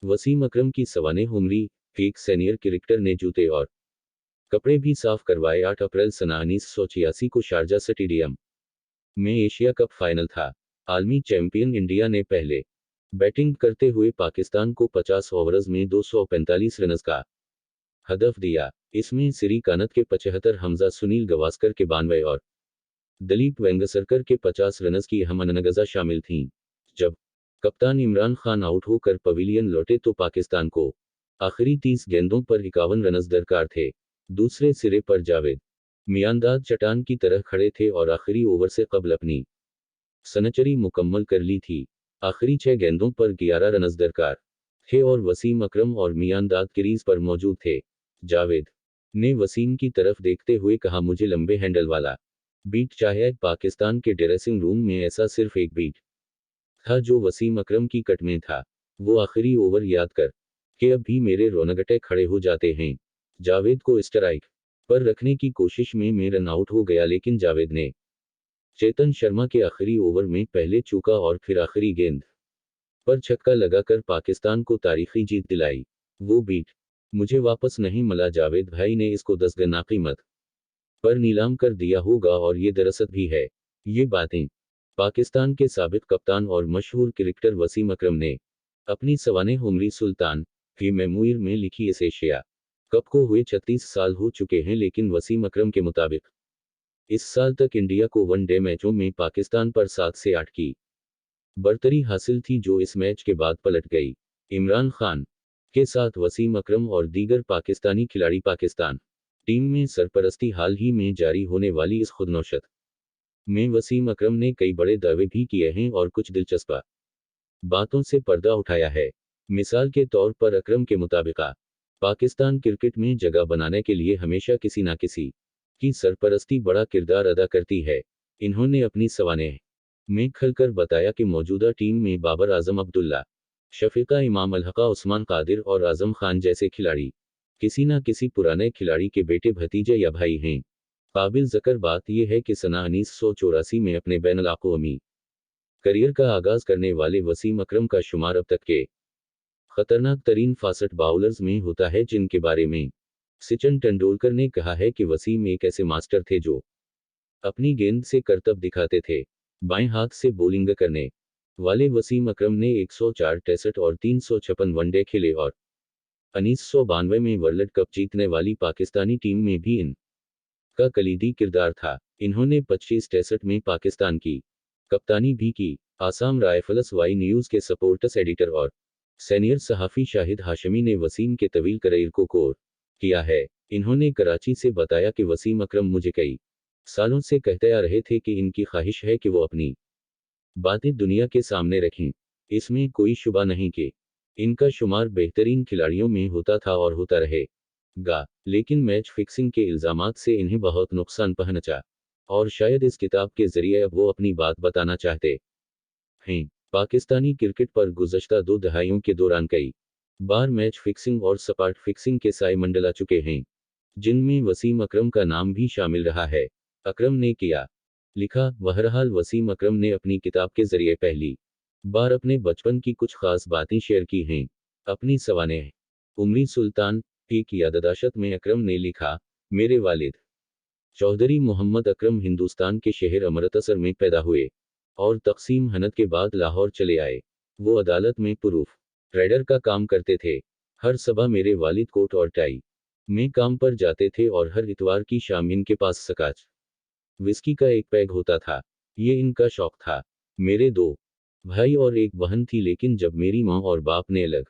वसीम अकरम की सवानेह उम्री, एक senior cricketer ने जूते और कपड़े भी साफ करवाए। 8 अप्रैल सन 1986 को शारजा स्टेडियम में एशिया कप फाइनल था। आलमी चैंपियन इंडिया ने पहले बैटिंग करते हुए पाकिस्तान को 50 ओवर्स में 245 रन का हदफ दिया। इसमें श्रीकांत के 75, हमजा सुनील गवास्कर के 92 और दलीप वेंगसरकर के 50 रन की अहम अनगजा शामिल थीं। जब कप्तान इमरान खान आउट होकर पवेलियन लौटे तो पाकिस्तान को आखिरी 30 गेंदों पर 51 रन दरकार थे। दूसरे सिरे पर जावेद मियांदाद चट्टान की तरह खड़े थे और आखिरी ओवर से कबल अपनी सेंचुरी मुकम्मल कर ली थी। आखिरी 6 गेंदों पर 11 रन दरकार थे और वसीम अकरम और मियांदाद क्रीज पर मौजूद थे। जावेद ने वसीम की तरफ देखते हुए कहा, मुझे लंबे हैंडल वाला बीट चाहिए। पाकिस्तान के ड्रेसिंग रूम में ऐसा सिर्फ एक बीट था जो वसीम अकरम की कट में था। वो आखिरी ओवर याद कर के अब भी मेरे रोंगटे खड़े हो जाते हैं। जावेद को स्ट्राइक पर रखने की कोशिश में मैं रन आउट हो गया, लेकिन जावेद ने चेतन शर्मा के आखिरी ओवर में पहले चूका और फिर आखिरी गेंद पर छक्का लगाकर पाकिस्तान को तारीखी जीत दिलाई। वो बीट मुझे वापस नहीं मिला। जावेद भाई ने इसको 10 गुना कीमत पर नीलाम कर दिया होगा और ये दरअसल भी है। ये बातें पाकिस्तान के साबिक कप्तान और मशहूर क्रिकेटर वसीम अकरम ने अपनी सवानेह उम्री सुल्तान की मेमोइर में लिखी। इस एशिया कप को हुए 36 साल हो चुके हैं, लेकिन वसीम अकरम के मुताबिक इस साल तक इंडिया को वनडे मैचों में पाकिस्तान पर 7 से 8 की बर्तरी हासिल थी, जो इस मैच के बाद पलट गई। इमरान खान के साथ वसीम अकरम और दीगर पाकिस्तानी खिलाड़ी पाकिस्तान टीम में सरपरस्ती हाल ही में जारी होने वाली इस खुदनोशत में वसीम अकरम ने कई बड़े दावे भी किए हैं और कुछ दिलचस्प बातों से पर्दा उठाया है। मिसाल के तौर पर अकरम के मुताबिक पाकिस्तान क्रिकेट में जगह बनाने के लिए हमेशा किसी ना किसी की सरपरस्ती बड़ा किरदार अदा करती है। इन्होंने अपनी सवानेह में खुलकर बताया कि मौजूदा टीम में बाबर आजम, अब्दुल्ला शफीका, इमाम अल हक, उस्मान कादिर और आजम खान जैसे खिलाड़ी किसी न किसी पुराने खिलाड़ी के बेटे, भतीजे या भाई हैं। काबिल ज़िक्र बात यह है कि सना 1984 में अपने बैनुल-अक़वामी करियर का आगाज करने वाले वसीम अकरम का शुमार अब तक के खतरनाक तरीन फास्ट बाउलर्स में होता है, जिनके बारे में सचिन तेंदुलकर ने कहा है कि वसीम एक ऐसे मास्टर थे जो अपनी गेंद से करतब दिखाते थे। बाएं हाथ से बॉलिंग करने वाले वसीम अकरम ने 104 टेस्ट और 356 वनडे खेले और 1992 में वर्ल्ड कप जीतने वाली पाकिस्तानी टीम में भी इनका कलीदी किरदार था। इन्होंने 25 टेस्ट में पाकिस्तान की कप्तानी भी की। आसाम राइफल्स वाई न्यूज़ के स्पोर्ट्स एडिटर और सीनियर सहाफ़ी शाहिद हाशमी ने वसीम के तवील करियर को कोर किया है। इन्होंने कराची से बताया कि वसीम अकरम मुझे कई सालों से कहते आ रहे थे कि इनकी ख्वाहिश है कि वो अपनी बातें दुनिया के सामने रखें। इसमें कोई शुबा नहीं कि इनका शुमार बेहतरीन खिलाड़ियों में होता था और होता रहेगा, लेकिन मैच फिक्सिंग के इल्ज़ामात से इन्हें बहुत नुकसान पहुंचा और शायद इस किताब के जरिए अब वो अपनी बात बताना चाहते हैं। पाकिस्तानी क्रिकेट पर गुज़श्ता 2 दहाइयों के दौरान कई बार मैच फिक्सिंग और स्पॉट फिक्सिंग के साए मंडला चुके हैं, जिनमें वसीम अकरम का नाम भी शामिल रहा है। अकरम ने किया लिखा। बहरहाल वसीम अकरम ने अपनी किताब के जरिए पहली बार अपने बचपन की कुछ खास बातें शेयर की हैं। अपनी सवानेह उम्री सुल्तान एक याददाश्त में अकरम ने लिखा, मेरे वालिद चौधरी मोहम्मद अकरम हिंदुस्तान के शहर अमृतसर में पैदा हुए और तकसीम हनत के बाद लाहौर चले आए। वो अदालत में प्रूफ रीडर का काम करते थे। हर सुबह मेरे वालिद कोट और टाई में काम पर जाते थे और हर इतवार की शाम इनके पास स्कॉच विस्की का एक पैग होता था। ये इनका शौक था। मेरे 2 भाई और एक बहन थी, लेकिन जब मेरी माँ और बाप ने अलग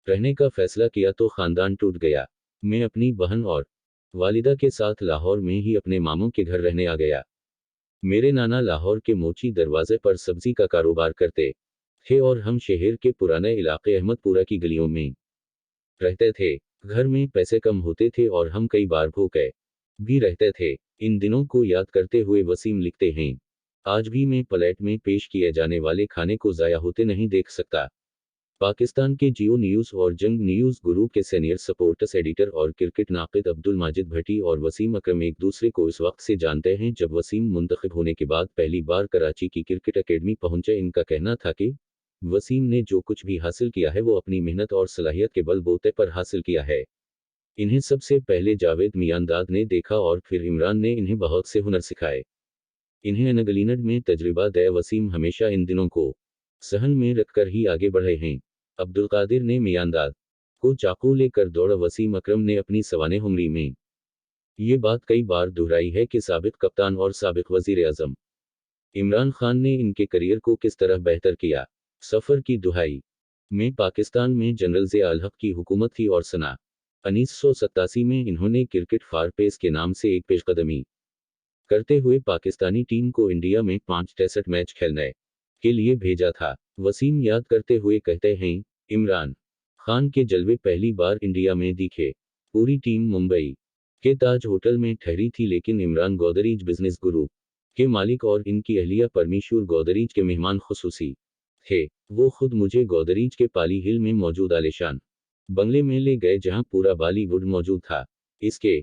रहने का फैसला किया तो खानदान टूट गया। मैं अपनी बहन और वालिदा के साथ लाहौर में ही अपने मामों के घर रहने आ गया। मेरे नाना लाहौर के मोची दरवाजे पर सब्जी का कारोबार करते थे और हम शहर के पुराने इलाके अहमदपुरा की गलियों में रहते थे। घर में पैसे कम होते थे और हम कई बार भूखे भी रहते थे। इन दिनों को याद करते हुए वसीम लिखते हैं, आज भी मैं प्लेट में पेश किए जाने वाले खाने को ज़ाया होते नहीं देख सकता। पाकिस्तान के जियो न्यूज़ और जंग न्यूज़ ग्रुप के सीनियर स्पोर्ट्स एडिटर और क्रिकेट नाक़िद अब्दुल माजिद भट्टी और वसीम अकरम एक दूसरे को इस वक्त से जानते हैं जब वसीम मुंतखब होने के बाद पहली बार कराची की क्रिकेट अकेडमी पहुंचे। इनका कहना था कि वसीम ने जो कुछ भी हासिल किया है वो अपनी मेहनत और सलाहियत के बलबूते पर हासिल किया है। इन्हें सबसे पहले जावेद मियांदाद ने देखा और फिर इमरान ने इन्हें बहुत से हुनर सिखाए। इन्हें अनगलीनड में तजर्बा दे वसीम हमेशा इन दिनों को सहन में रखकर ही आगे बढ़े हैं। अब्दुल कादिर ने मियांदाद को चाकू लेकर दौड़ा। वसीम अकरम ने अपनी सवाने उम्री में ये बात कई बार दोहराई है कि साबिक कप्तान और साबिक वजीर आजम इमरान खान ने इनके करियर को किस तरह बेहतर किया। सफर की दुहाई में पाकिस्तान में जनरल ज़िया अल हक की हुकूमत थी और सना 1987 में इन्होंने क्रिकेट फार पेस के नाम से एक पेशकदमी करते हुए पाकिस्तानी टीम को इंडिया में 5 टेस्ट मैच खेलने के लिए भेजा था। वसीम याद करते हुए कहते हैं, इमरान खान के जलवे पहली बार इंडिया में दिखे। पूरी टीम मुंबई के ताज होटल में ठहरी थी, लेकिन इमरान गोदरेज बिजनेस ग्रुप के मालिक और इनकी अहलिया परमेश्वर गोदरेज के मेहमान खुसूसी थे। वो खुद मुझे गोदरेज के पाली हिल में मौजूद आलीशान बंगले में ले गए जहां पूरा बॉलीवुड मौजूद था। इसके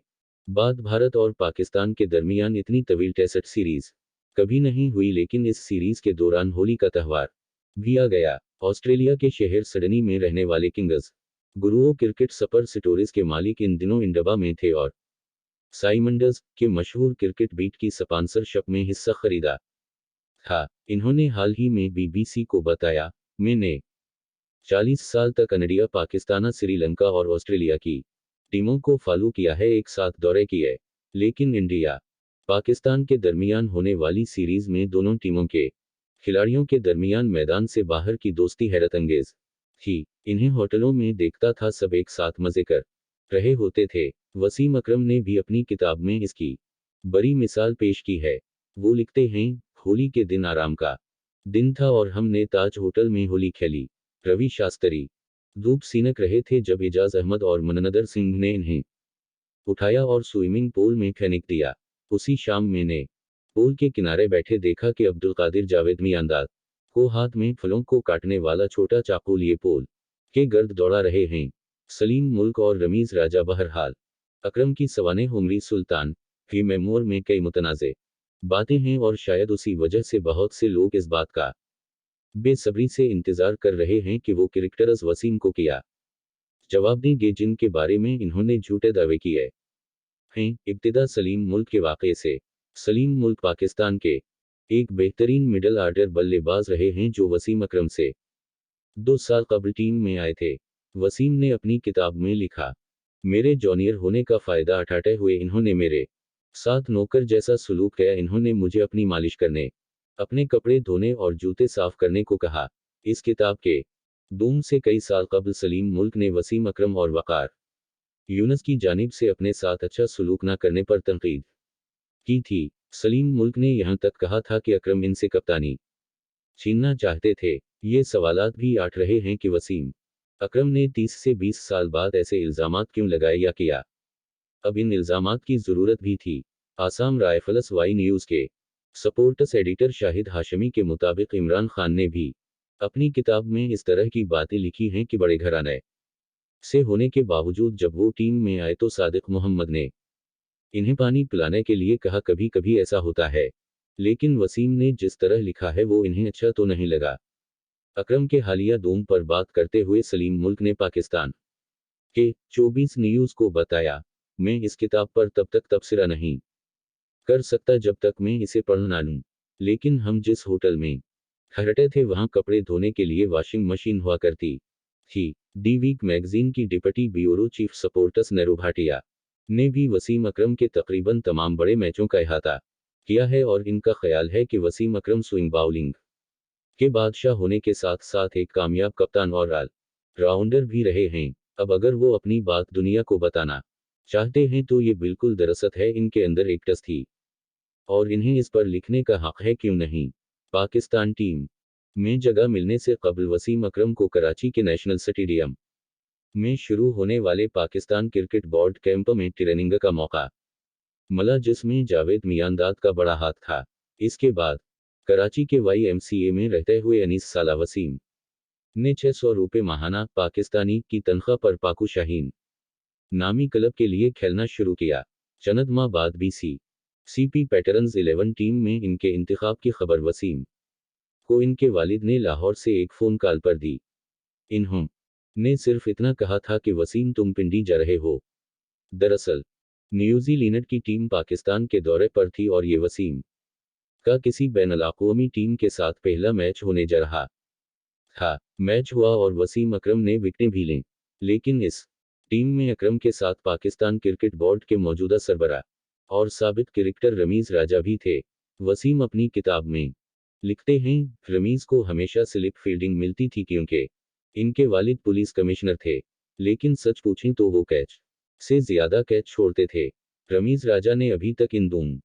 बाद भारत और पाकिस्तान के दरमियान इतनी तवील टेस्ट सीरीज कभी नहीं हुई, लेकिन इस सीरीज के दौरान होली का त्यौहार भी आ गया। ऑस्ट्रेलिया के शहर सिडनी में रहने वाले किंग्स गुरुओं क्रिकेट सुपर स्टोरीज के मालिक इन दिनों इंडबा में थे और साइमंडर्स के मशहूर क्रिकेट बीट की स्पॉन्सरशिप में हिस्सा खरीदा था। इन्होंने हाल ही में बीबीसी को बताया, मैंने 40 साल तक इंडिया, पाकिस्तान, श्रीलंका और ऑस्ट्रेलिया की टीमों को फॉलो किया है, एक साथ दौरे किए, लेकिन इंडिया पाकिस्तान के दरमियान होने वाली सीरीज में दोनों टीमों के खिलाड़ियों के दरमियान मैदान से बाहर की दोस्ती हैरत अंगेज थी। इन्हें होटलों में देखता था, सब एक साथ मजे कर रहे होते थे। वसीम अकरम ने भी अपनी किताब में इसकी बड़ी मिसाल पेश की है। वो लिखते हैं, होली के दिन आराम का दिन था और हमने ताज होटल में होली खेली। रवि शास्त्री धूप सीनक रहे थे जब एजाज अहमद और मननदर सिंह ने इन्हें उठाया और स्विमिंग पूल में फेंक दिया। उसी शाम मैंने पूल के किनारे बैठे देखा कि अब्दुल कादिर जावेद मियांदाद को हाथ में फलों को काटने वाला छोटा चाकू लिए पूल के गर्द दौड़ा रहे हैं। सलीम मुल्क और रमीज राजा। बहरहाल अकरम की सवाने उमरी सुल्तान फी मेमोर में कई मुतनाज़े बातें हैं और शायद उसी वजह से बहुत से लोग इस बात का बेसब्री से इंतजार कर रहे हैं कि वो क्रिकेटर्स वसीम को क्या जवाब देंगे जिनके बारे में इन्होंने झूठे दावे किए हैं। इब्तिदा सलीम मुल्क के वाक़े से। सलीम मुल्क पाकिस्तान के एक बेहतरीन मिडल ऑर्डर बल्लेबाज रहे हैं जो वसीम अकरम से 2 साल कबल टीम में आए थे। वसीम ने अपनी किताब में लिखा, मेरे जूनियर होने का फ़ायदा उठाते हुए इन्होंने मेरे साथ नौकर जैसा सलूक किया। इन्होंने मुझे अपनी मालिश करने, अपने कपड़े धोने और जूते साफ करने को कहा। इस किताब के दूम से कई साल कबल सलीम मुल्क ने वसीम अकरम और वक़ार यूनुस की जानिब से अपने साथ अच्छा सलूक न करने पर तनकीद की थी। सलीम मुल्क ने यहाँ तक कहा था कि अकरम इनसे कप्तानी छीनना चाहते थे। ये सवालात भी उठ रहे हैं कि वसीम अकरम ने 30 से 20 साल बाद ऐसे इल्ज़ामात क्यों लगाए या किया अब इन इल्ज़ामात की ज़रूरत भी थी। आसाम राइफल्स वाई न्यूज़ के सपोर्ट्स एडिटर शाहिद हाशमी के मुताबिक इमरान खान ने भी अपनी किताब में इस तरह की बातें लिखी हैं कि बड़े घराने से होने के बावजूद जब वो टीम में आए तो सादिक मोहम्मद ने इन्हें पानी पिलाने के लिए कहा। कभी कभी ऐसा होता है, लेकिन वसीम ने जिस तरह लिखा है वो इन्हें अच्छा तो नहीं लगा। अकरम के हालिया दौर पर बात करते हुए सलीम मुल्क ने पाकिस्तान के 24 न्यूज़ को बताया, मैं इस किताब पर तब तक तबसरा नहीं कर सकता जब तक मैं इसे पढ़ ना लूं। लेकिन हम जिस होटल में ठहरते थे वहां कपड़े धोने के लिए वॉशिंग मशीन हुआ करती थी। दी वीक मैगजीन की deputy bureau chief sports Nehru Bhatia ने भी वसीम अकरम के तकरीबन तमाम बड़े मैचों का अहाता किया है और इनका ख्याल है कि वसीम अकरम स्विंग बाउलिंग के बादशाह होने के साथ साथ एक कामयाब कप्तान और ऑल राउंडर भी रहे हैं। अब अगर वो अपनी बात दुनिया को बताना चाहते हैं तो ये बिल्कुल दरअसल है, इनके अंदर एक टस थी और इन्हें इस पर लिखने का हक है, क्यों नहीं। पाकिस्तान टीम में जगह मिलने से कबल वसीम अकरम को कराची के नेशनल स्टेडियम में शुरू होने वाले पाकिस्तान क्रिकेट बोर्ड कैंप में ट्रेनिंग का मौका मिला, जिसमें जावेद मियांदाद का बड़ा हाथ था। इसके बाद कराची के YMCA में रहते हुए 19 साला वसीम ने 600 रुपये माहाना पाकिस्तानी की तनख्वाह पर पाकू शाहीन नामी क्लब के लिए खेलना शुरू किया। चंद माह बाद BCCP पैटर्न्स 11 टीम में इनके इंतखाब की खबर वसीम को इनके वालिद ने लाहौर से एक फ़ोन कॉल पर दी। इन्होंने सिर्फ इतना कहा था कि वसीम तुम पिंडी जा रहे हो। दरअसल न्यूजीलैंड की टीम पाकिस्तान के दौरे पर थी और ये वसीम का किसी बैनुल-अक़वामी टीम के साथ पहला मैच होने जा रहा था। मैच हुआ और वसीम अकरम ने विकेटें भी लीं। लेकिन इस टीम में अकरम के साथ पाकिस्तान क्रिकेट बोर्ड के मौजूदा सरबराह और साबिक क्रिकेटर रमीज़ राजा भी थे। वसीम अपनी किताब में लिखते हैं, रमीज़ को हमेशा स्लिप फील्डिंग मिलती थी क्योंकि इनके वालिद पुलिस कमिश्नर थे। लेकिन सच पूछें तो वो कैच से ज़्यादा कैच छोड़ते थे। रमीज़ राजा ने अभी तक इन दोनों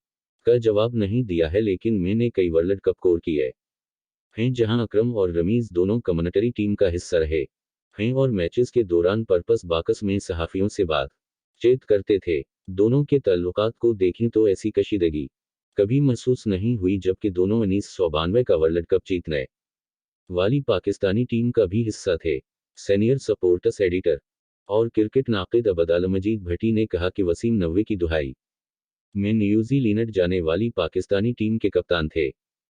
का जवाब नहीं दिया है, लेकिन मैंने कई वर्ल्ड कप स्कोर किए हैं जहां अकरम और रमीज़ दोनों कम्युनिटी टीम का हिस्सा रहे हैं और मैचेस के दौरान पर्पस बाकस में सहाफ़ियों से बातचीत करते थे। दोनों के ताल्लुकात को देखें तो ऐसी कशीदगी कभी महसूस नहीं हुई, जबकि दोनों 1992 का वर्ल्ड कप जीतने वाली पाकिस्तानी टीम का भी हिस्सा थे। सीनियर स्पोर्ट्स एडिटर और क्रिकेट नाक़िद अबदालमजीद भट्टी ने कहा कि वसीम 90 की दुहाई में न्यूजीलैंड जाने वाली पाकिस्तानी टीम के कप्तान थे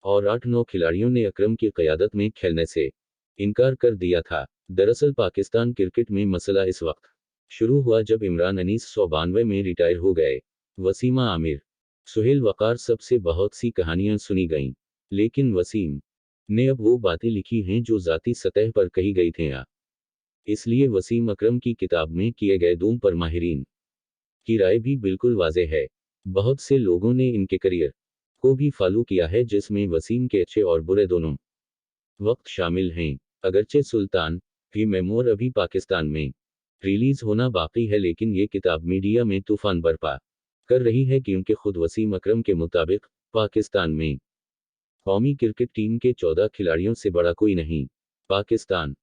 और 8-9 खिलाड़ियों ने अकरम की क़यादत में खेलने से इनकार कर दिया था। दरअसल पाकिस्तान क्रिकेट में मसला इस वक्त शुरू हुआ जब इमरान 1992 में रिटायर हो गए। वसीमा आमिर, सुहेल वक़ार सबसे बहुत सी कहानियां सुनी गईं, लेकिन वसीम ने अब वो बातें लिखी हैं जो ज़ाती सतह पर कही गई थीं। इसलिए वसीम अकरम की किताब में किए गए दावों पर माहिरीन की राय भी बिल्कुल वाज़ेह है। बहुत से लोगों ने इनके करियर को भी फॉलो किया है, जिसमें वसीम के अच्छे और बुरे दोनों वक्त शामिल हैं। अगरचे सुल्तान की मेमोर अभी पाकिस्तान में रिलीज होना बाकी है, लेकिन ये किताब मीडिया में तूफान बरपा कर रही है क्योंकि खुद वसीम अकरम के मुताबिक पाकिस्तान में कौमी क्रिकेट टीम के 14 खिलाड़ियों से बड़ा कोई नहीं। पाकिस्तान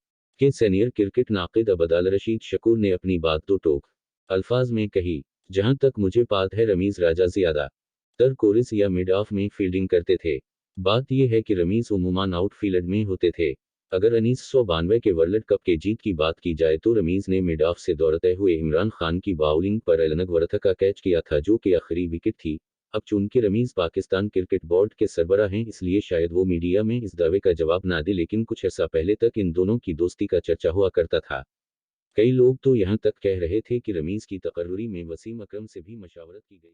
के सीनियर क्रिकेट नाक़िद अबदाल रशीद शकूर ने अपनी बात तो टोक अल्फाज में कही, जहां तक मुझे पात है रमीज़ राजा ज़्यादा तर कोरिस या मिड ऑफ में फील्डिंग करते थे। बात यह है कि रमीज़ उमूमन आउटफील्ड में होते थे। अगर 1992 के वर्ल्ड कप के जीत की बात की जाए तो रमीज़ ने मिड ऑफ से दौड़ते हुए इमरान खान की बाउलिंग पर एलनगवर्थ का कैच किया था, जो कि आखिरी विकेट थी। अब चूंकि रमीज़ पाकिस्तान क्रिकेट बोर्ड के सरबराह हैं, इसलिए शायद वो मीडिया में इस दावे का जवाब ना दे, लेकिन कुछ अर्सा पहले तक इन दोनों की दोस्ती का चर्चा हुआ करता था। कई लोग तो यहाँ तक कह रहे थे कि रमीज़ की तकर्रुरी में वसीम अकरम से भी मशावरत की गई।